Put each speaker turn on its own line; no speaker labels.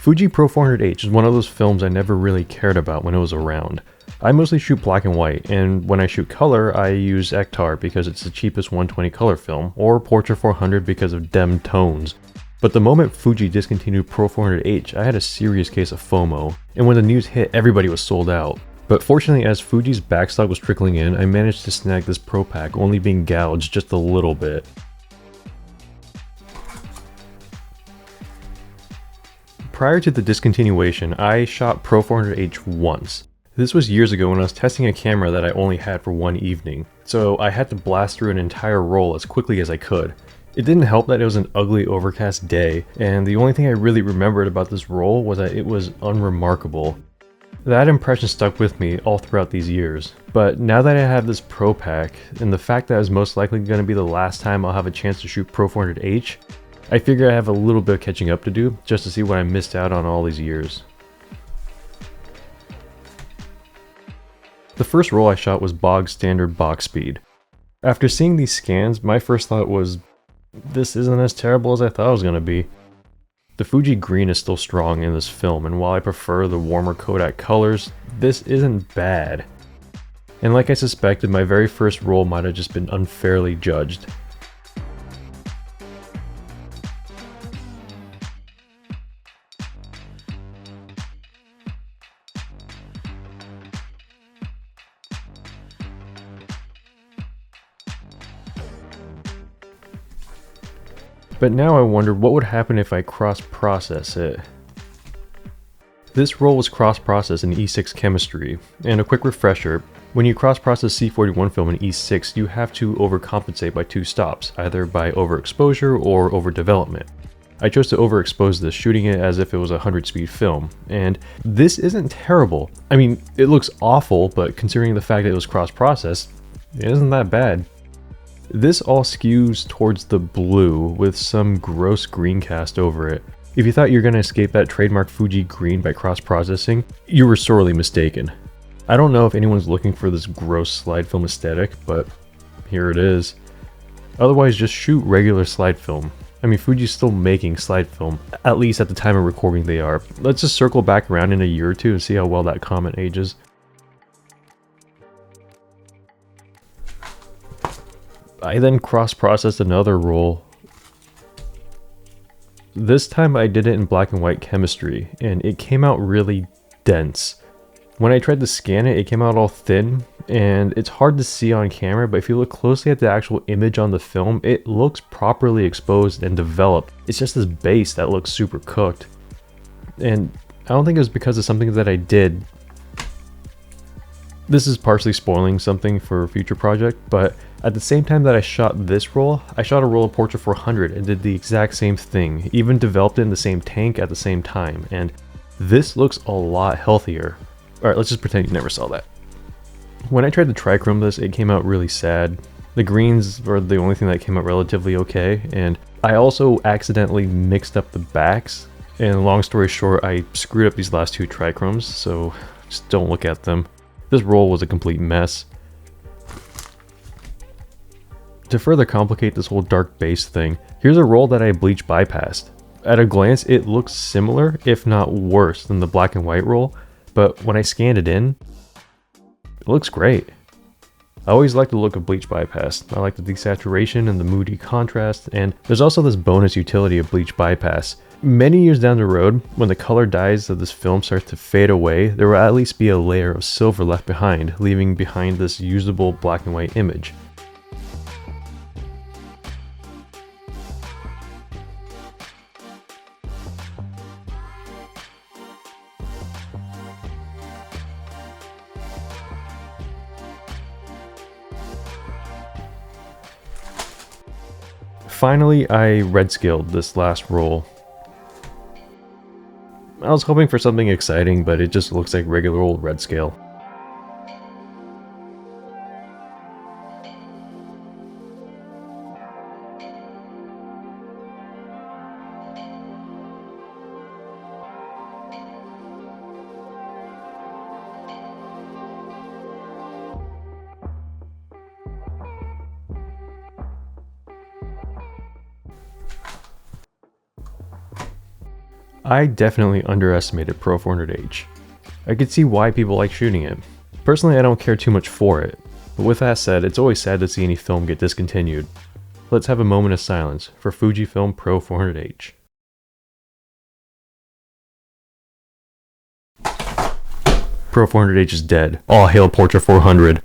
Fuji Pro 400H is one of those films I never really cared about when it was around. I mostly shoot black and white, and when I shoot color, I use Ektar because it's the cheapest 120 color film, or Portra 400 because of dem tones. But the moment Fuji discontinued Pro 400H, I had a serious case of FOMO, and when the news hit, everybody was sold out. But fortunately, as Fuji's backstock was trickling in, I managed to snag this Pro pack, only being gouged just a little bit. Prior to the discontinuation, I shot Pro 400H once. This was years ago when I was testing a camera that I only had for one evening, so I had to blast through an entire roll as quickly as I could. It didn't help that it was an ugly overcast day, and the only thing I really remembered about this roll was that it was unremarkable. That impression stuck with me all throughout these years, but now that I have this Pro pack, and the fact that it's most likely going to be the last time I'll have a chance to shoot Pro 400H, I figure I have a little bit of catching up to do, just to see what I missed out on all these years. The first roll I shot was bog standard box speed. After seeing these scans, my first thought was, this isn't as terrible as I thought it was going to be. The Fuji green is still strong in this film, and while I prefer the warmer Kodak colors, this isn't bad. And like I suspected, my very first roll might have just been unfairly judged. But now I wonder what would happen if I cross-process it. This roll was cross-processed in E6 chemistry, and a quick refresher, when you cross-process C41 film in E6 you have to overcompensate by two stops, either by overexposure or overdevelopment. I chose to overexpose this, shooting it as if it was a 100-speed film, and this isn't terrible. I mean, it looks awful, but considering the fact that it was cross-processed, it isn't that bad. This all skews towards the blue with some gross green cast over it. If you thought you were going to escape that trademark Fuji green by cross-processing, you were sorely mistaken. I don't know if anyone's looking for this gross slide film aesthetic, but here it is. Otherwise, just shoot regular slide film. I mean, Fuji's still making slide film, at least at the time of recording they are. Let's just circle back around in a year or two and see how well that comment ages. I then cross-processed another roll. This time I did it in black and white chemistry, and it came out really dense. When I tried to scan it, it came out all thin, and it's hard to see on camera, but if you look closely at the actual image on the film, it looks properly exposed and developed. It's just this base that looks super cooked. And I don't think it was because of something that I did. This is partially spoiling something for a future project, but at the same time that I shot this roll, I shot a roll of Portra 400 and did the exact same thing, even developed it in the same tank at the same time, and this looks a lot healthier. Alright, let's just pretend you never saw that. When I tried to trichrome this, it came out really sad. The greens were the only thing that came out relatively okay, and I also accidentally mixed up the backs, and long story short, I screwed up these last two trichromes, so just don't look at them. This roll was a complete mess. To further complicate this whole dark base thing, here's a roll that I bleach bypassed. At a glance, it looks similar, if not worse, than the black and white roll, but when I scanned it in, it looks great. I always like the look of bleach bypass. I like the desaturation and the moody contrast, and there's also this bonus utility of bleach bypass. Many years down the road, when the color dyes of this film starts to fade away, there will at least be a layer of silver left behind, leaving behind this usable black and white image. Finally, I redscaled this last roll. I was hoping for something exciting, but it just looks like regular old redscale. I definitely underestimated Pro 400H. I could see why people like shooting it. Personally, I don't care too much for it, but with that said, it's always sad to see any film get discontinued. Let's have a moment of silence for Fujifilm Pro 400H. Pro 400H is dead. All hail Portra 400.